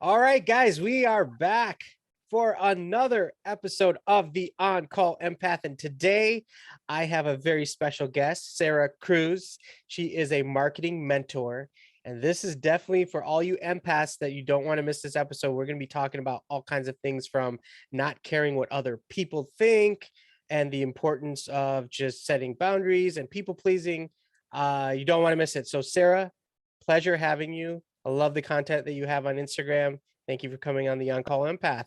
All right, guys, we are back for another episode of the On Call Empath. And today I have a very special guest, Sarah Kreuz. She is a marketing mentor. And this is definitely for all you empaths that you don't want to miss this episode. We're going to be talking about all kinds of things from not caring what other people think and the importance of just setting boundaries and people pleasing. You don't want to miss it. So, Sarah, pleasure having you. I love the content that you have on Instagram. Thank you for coming on the On Call Empath.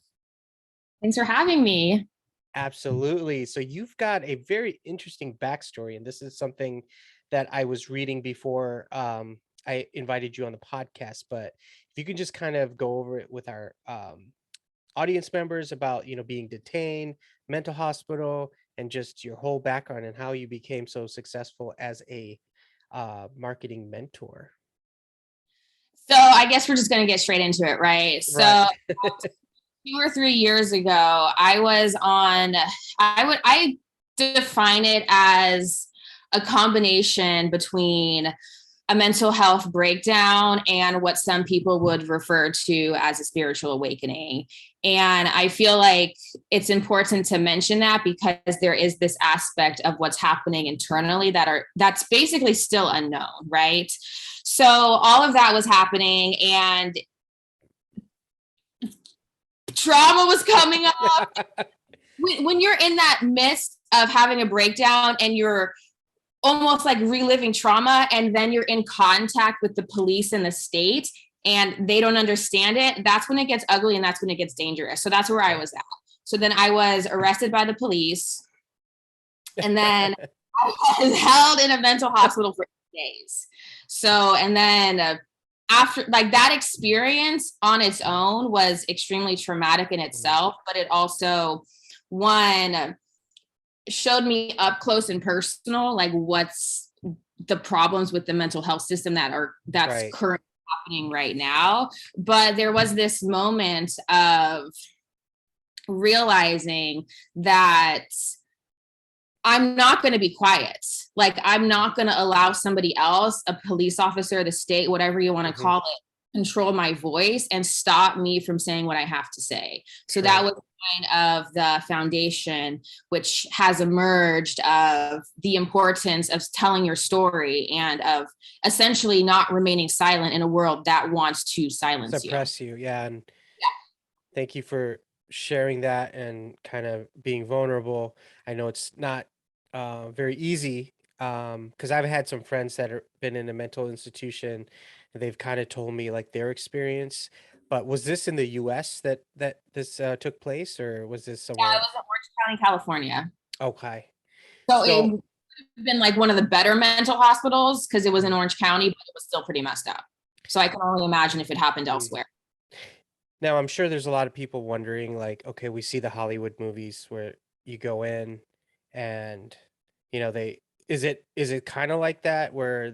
Thanks for having me. Absolutely. So you've got a very interesting backstory, and this is something that I was reading before I invited you on the podcast. But if you can just kind of go over it with our audience members about being detained, mental hospital, and just your whole background and how you became so successful as a marketing mentor. So I guess we're just going to get straight into it, right? Right. So 2 or 3 years ago, I define it as a combination between a mental health breakdown and what some people would refer to as a spiritual awakening. And I feel like it's important to mention that because there is this aspect of what's happening internally that's basically still unknown, right? So all of that was happening and trauma was coming up. When you're in that midst of having a breakdown and you're almost like reliving trauma, and then you're in contact with the police and the state and they don't understand it, that's when it gets ugly and that's when it gets dangerous. So that's where I was at. So then I was arrested by the police, and then I was held in a mental hospital for 8 days. So, and then after, like, that experience on its own was extremely traumatic in itself, but it also, one, showed me up close and personal, like what's the problems with the mental health system that's Right. currently happening right now. But there was this moment of realizing that I'm not going to be quiet. Like, I'm not going to allow somebody else, a police officer, the state, whatever you want to call it, control my voice and stop me from saying what I have to say. So that was kind of the foundation, which has emerged of the importance of telling your story and of essentially not remaining silent in a world that wants to Suppress you. Yeah. And thank you for sharing that and kind of being vulnerable. I know it's not very easy because I've had some friends that have been in a mental institution and they've kind of told me like their experience. But was this in the US that this took place, or was this Yeah, somewhere it else? was in Orange County, California. Okay. So it So would have been like one of the better mental hospitals because it was in Orange County, but it was still pretty messed up. So I can only imagine if it happened elsewhere. now I'm sure there's a lot of people wondering, like, okay, we see the Hollywood movies where you go in and they is it kind of like that where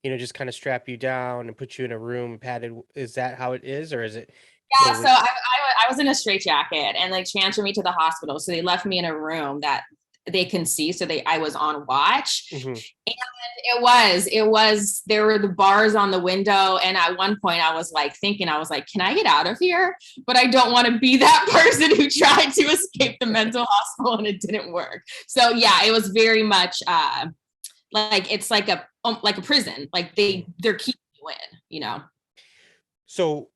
just kind of strap you down and put you in a room padded? Is that how it is, or is it Yeah, so totally I was in a straitjacket and they transferred me to the hospital. So they left me in a room that they can see. So I was on watch. Mhm. And it was, there were the bars on the window. And at one point I was like thinking, I was like, can I get out of here? But I don't want to be that person who tried to escape the mental hospital and it didn't work. So yeah, it was very much like, it's like a prison. Like they're keeping you in. So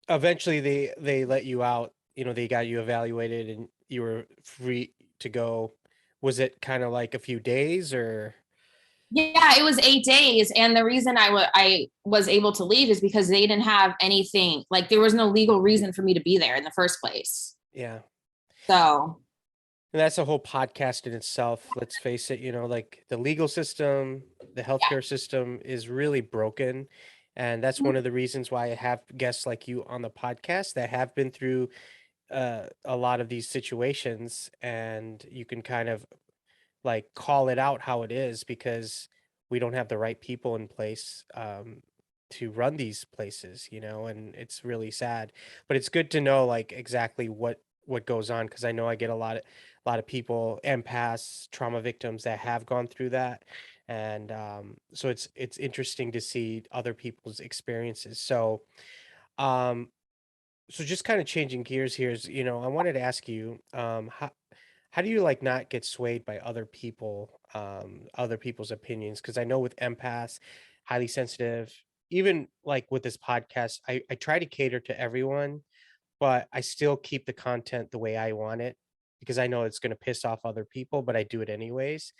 eventually they let you out, they got you evaluated and you were free to go. Was it kind of like a few days, or Yeah, it was 8 days. And the reason I was able to leave is because they didn't have anything, like there was no legal reason for me to be there in the first place. yeah. So, And that's a whole podcast in itself. Let's face it, like the legal system, the healthcare system is really broken. And that's one of the reasons why I have guests like you on the podcast that have been through a lot of these situations. And you can kind of like call it out how it is, because we don't have the right people in place to run these places, and it's really sad. But it's good to know like exactly what goes on, because I know I get a lot of people, empaths, trauma victims that have gone through that. And so it's interesting to see other people's experiences. So um So just kind of changing gears here is, I wanted to ask you, how do you like not get swayed by other people's opinions? Because I know with empaths, highly sensitive, even like with this podcast, I try to cater to everyone, but I still keep the content the way I want it because I know it's going to piss off other people, but I do it anyways.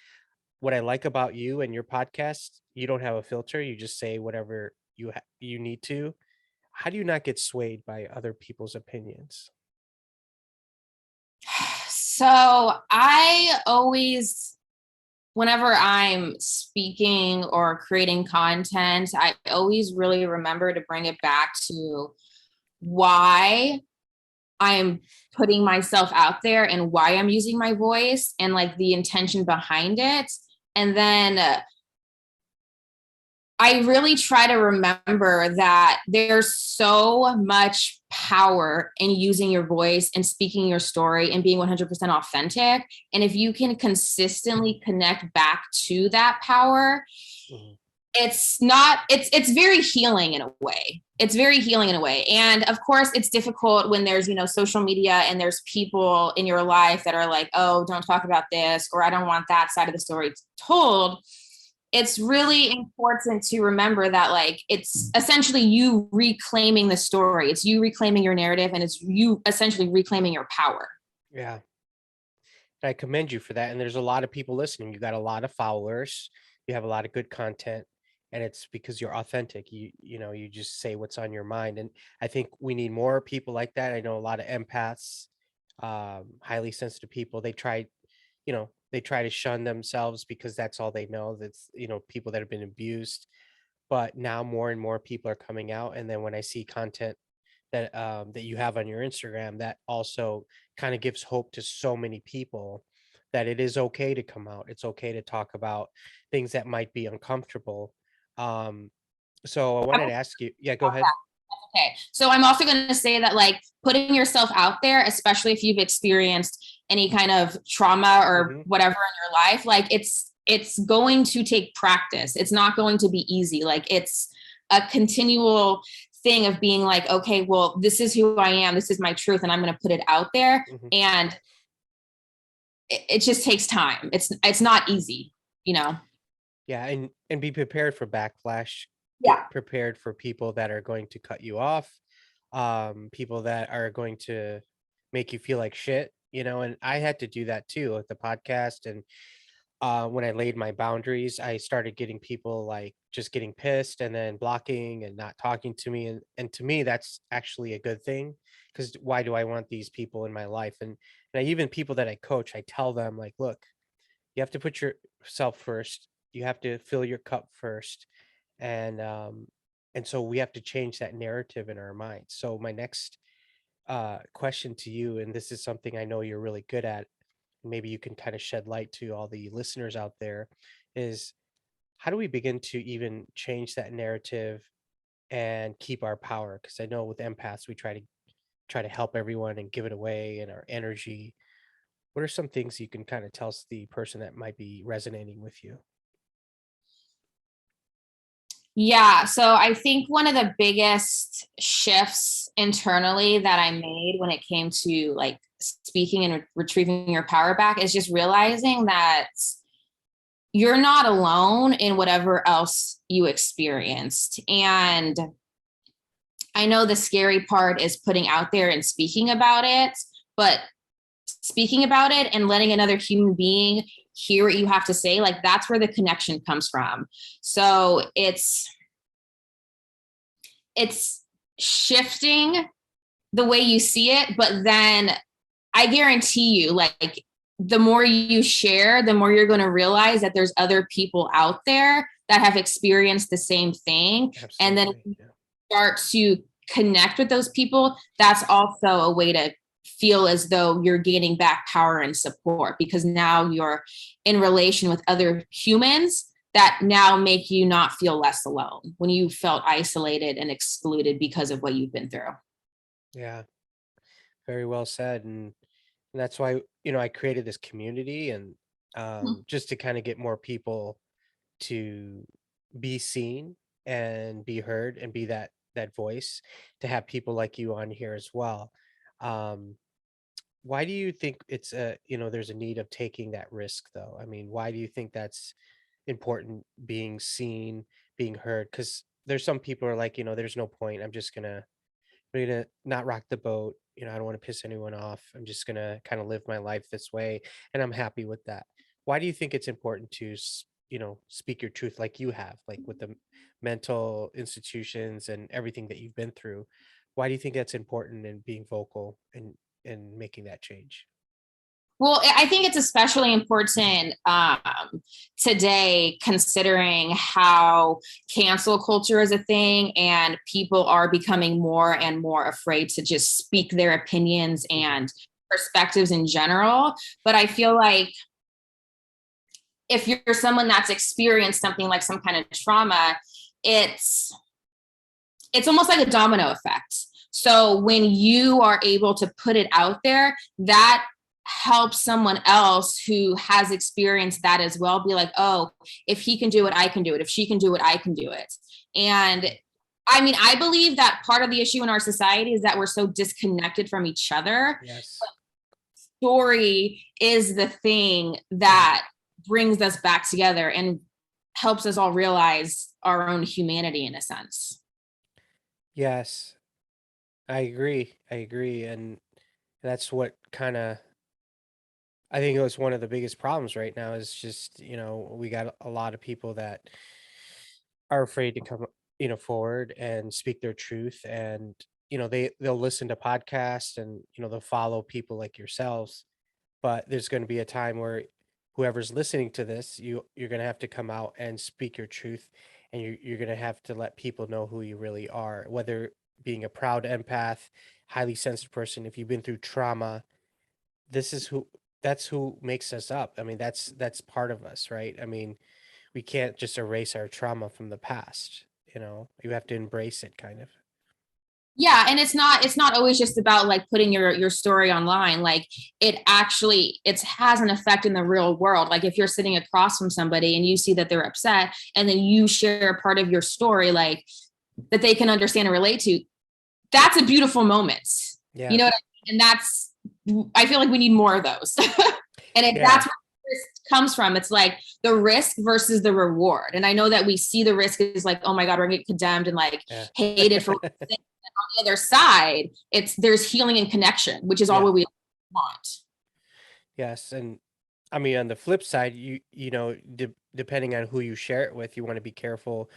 What I like about you and your podcast, you don't have a filter. You just say whatever you need to. How do you not get swayed by other people's opinions? So I always, whenever I'm speaking or creating content, I always really remember to bring it back to why I'm putting myself out there and why I'm using my voice and like the intention behind it. And then I really try to remember that there's so much power in using your voice and speaking your story and being 100% authentic. And if you can consistently connect back to that power, Mhm. it's very healing in a way. It's very healing in a way. And of course, it's difficult when there's, social media and there's people in your life that are like, oh, don't talk about this, or I don't want that side of the story told. It's really important to remember that like it's essentially you reclaiming the story, it's you reclaiming your narrative, and it's you essentially reclaiming your power. Yeah. I commend you for that. And there's a lot of people listening. You got a lot of followers. You have a lot of good content, and it's because you're authentic. You just say what's on your mind. And I think we need more people like that. I know a lot of empaths, highly sensitive people. They try to shun themselves because that's all they know. That's people that have been abused. But now more and more people are coming out. And then when I see content that you have on your Instagram, that also kind of gives hope to so many people that it is okay to come out. It's okay to talk about things that might be uncomfortable. Um, so I wanted to ask you, yeah, go ahead. Okay. So I'm also going to say that like putting yourself out there, especially if you've experienced any kind of trauma or Hmm. whatever in your life, like it's going to take practice. It's not going to be easy. Like it's a continual thing of being like, okay, well, this is who I am. This is my truth, and I'm going to put it out there. Hmm. And it just takes time. It's not easy, you know. Yeah, and be prepared for backlash. Get Yeah. prepared for people that are going to cut you off, people that are going to make you feel like shit. And I had to do that too with the podcast. And when I laid my boundaries, I started getting people like just getting pissed and then blocking and not talking to me. And to me, that's actually a good thing, because why do I want these people in my life? And even people that I coach, I tell them like, look, you have to put yourself first. You have to fill your cup first. And so we have to change that narrative in our minds. So my next question to you, and this is something I know you're really good at, maybe you can kind of shed light to all the listeners out there, is how do we begin to even change that narrative and keep our power? Because I know with empaths we try to help everyone and give it away and our energy. What are some things you can kind of tell the person that might be resonating with you? Yeah, so I think one of the biggest shifts internally that I made when it came to like speaking and retrieving your power back is just realizing that you're not alone in whatever else you experienced. And I know the scary part is putting out there and speaking about it, but speaking about it and letting another human being hear what you have to say, like that's where the connection comes from. So it's shifting the way you see it, but then I guarantee you, like the more you share, the more you're going to realize that there's other people out there that have experienced the same thing. And then if Absolutely. you Yeah. start to connect with those people, that's also a way to feel as though you're gaining back power and support, because now you're in relation with other humans that now make you not feel less alone when you felt isolated and excluded because of what you've been through. Yeah. Very well said. And that's why, I created this community, and just to kind of get more people to be seen and be heard and be that that voice, to have people like you on here as well. Um, why do you think it's there's a need of taking that risk though? I mean, why do you think that's important, being seen, being heard? Because there's some people are like, there's no point. I'm gonna not rock the boat. I don't want to piss anyone off. I'm just gonna kind of live my life this way, and I'm happy with that. Why do you think it's important to, speak your truth like you have, like with the mental institutions and everything that you've been through? Why do you think that's important in being vocal and making that change? Well, I think it's especially important today, considering how cancel culture is a thing and people are becoming more and more afraid to just speak their opinions Mhm. and perspectives in general. But I feel like if you're someone that's experienced something like some kind of trauma, it's it's almost like a domino effect. So when you are able to put it out there, that helps someone else who has experienced that as well be like, oh, if he can do it, I can do it. If she can do it, I can do it. And I mean, I believe that part of the issue in our society is that we're so disconnected from each other. Yes. Story is the thing Mhm. that brings us back together and helps us all realize our own humanity in a sense. Yes, I agree. I agree, and that's what kind of I think it was one of the biggest problems right now is just, we got a lot of people that are afraid to come, forward and speak their truth. And, they'll listen to podcasts and, they'll follow people like yourselves. But there's going to be a time where whoever's listening to this, you're going to have to come out and speak your truth. And you're going to have to let people know who you really are, whether being a proud empath, highly sensitive person, if you've been through trauma, this is who that's who makes us up. I mean, that's part of us, right? I mean, we can't just erase our trauma from the past, You have to embrace it kind of. Yeah, and it's not always just about like putting your story online. Like it has an effect in the real world. Like if you're sitting across from somebody and you see that they're upset and then you share part of your story like that they can understand and relate to, that's a beautiful moment. You Yeah. know what I mean? And that's I feel like we need more of those. Yeah. That's where risk comes from. It's like the risk versus the reward. And I know that we see the risk is like, oh my God, we're gonna get condemned and like Yeah. hated for the other side, it's there's healing and connection, which is all Yeah. what we want. Yes, and I mean, on the flip side, depending on who you share it with, you want to be careful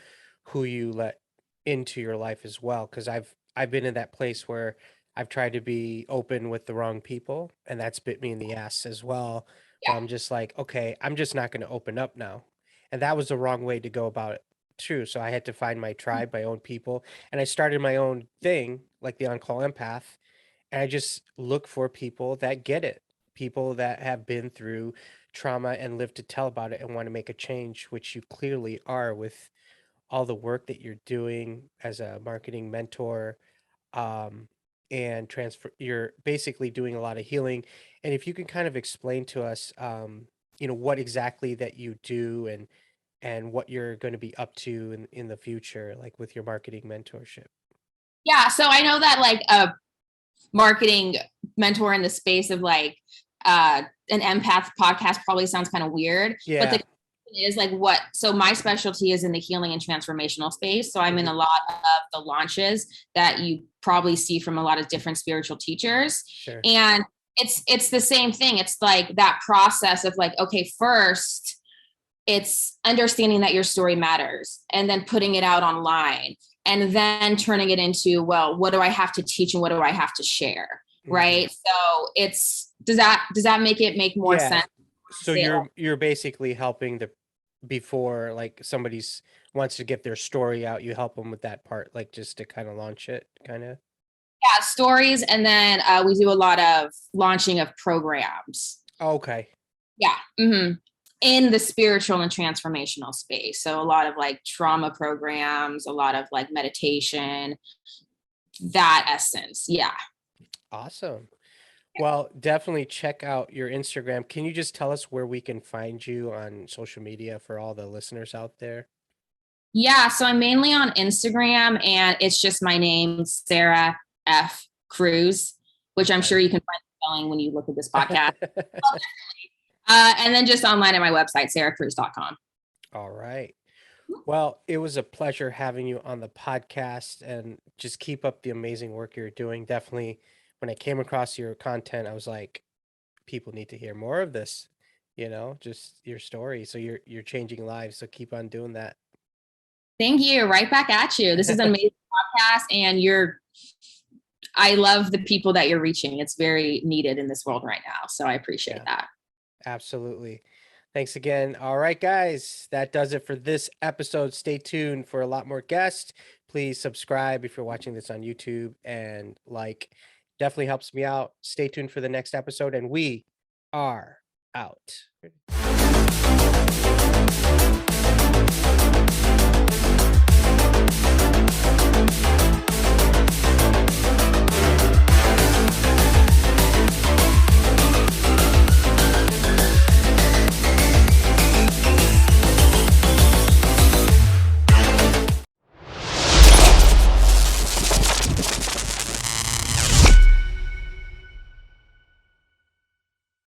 who you let into your life as well. Because I've been in that place where I've tried to be open with the wrong people, and that's bit me in the ass as well. Yeah. Where I'm just like, okay, I'm just not going to open up now, and that was the wrong way to go about it too. So I had to find my tribe, my own people, and I started my own thing, like the on-call empath, and I just look for people that get it, people that have been through trauma and live to tell about it and want to make a change, which you clearly are with all the work that you're doing as a marketing mentor. Um, and transfer, you're basically doing a lot of healing. And if you can kind of explain to us, what exactly that you do and what you're going to be up to in the future, like with your marketing mentorship. Yeah. So I know that like a marketing mentor in the space of like an empath podcast probably sounds kind of weird, but the Yeah. is like what so my specialty is in the healing and transformational space, so I'm in Hmm. a lot of the launches that you probably see from a lot of different spiritual teachers, Sure. and it's the same thing. It's like that process of like, okay, first it's understanding that your story matters and then putting it out online and then turning it into, well, what do I have to teach and what do I have to share, Hmm. right? So it's does that make more Yeah. sense to So say it like you're basically helping the before like somebody's wants to get their story out, you help them with that part, like just to kind of launch it, kind of. yeah, stories, and then we do a lot of launching of programs. Okay. Yeah, in the spiritual and transformational space. So a lot of like trauma programs, a lot of like meditation, that essence. Yeah. Awesome. Well, definitely check out your Instagram. Can you just tell us where we can find you on social media for all the listeners out there? Yeah, so I'm mainly on Instagram, and it's just my name, Sarah F. Kreuz, which I'm Okay. sure you can find spelling when you look at this podcast. And then just online at my website, sarahcreuz.com. All right. Well, it was a pleasure having you on the podcast, and just keep up the amazing work you're doing. Definitely, when I came across your content, I was like, people need to hear more of this, just your story. So you're changing lives. So keep on doing that. Thank you. Right back at you. This is an amazing podcast, and I love the people that you're reaching. It's very needed in this world right now. So I appreciate Yeah, that. absolutely. Thanks again. All right, guys, that does it for this episode. Stay tuned for a lot more guests. Please subscribe if you're watching this on YouTube, and definitely helps me out. Stay tuned for the next episode, and we are out.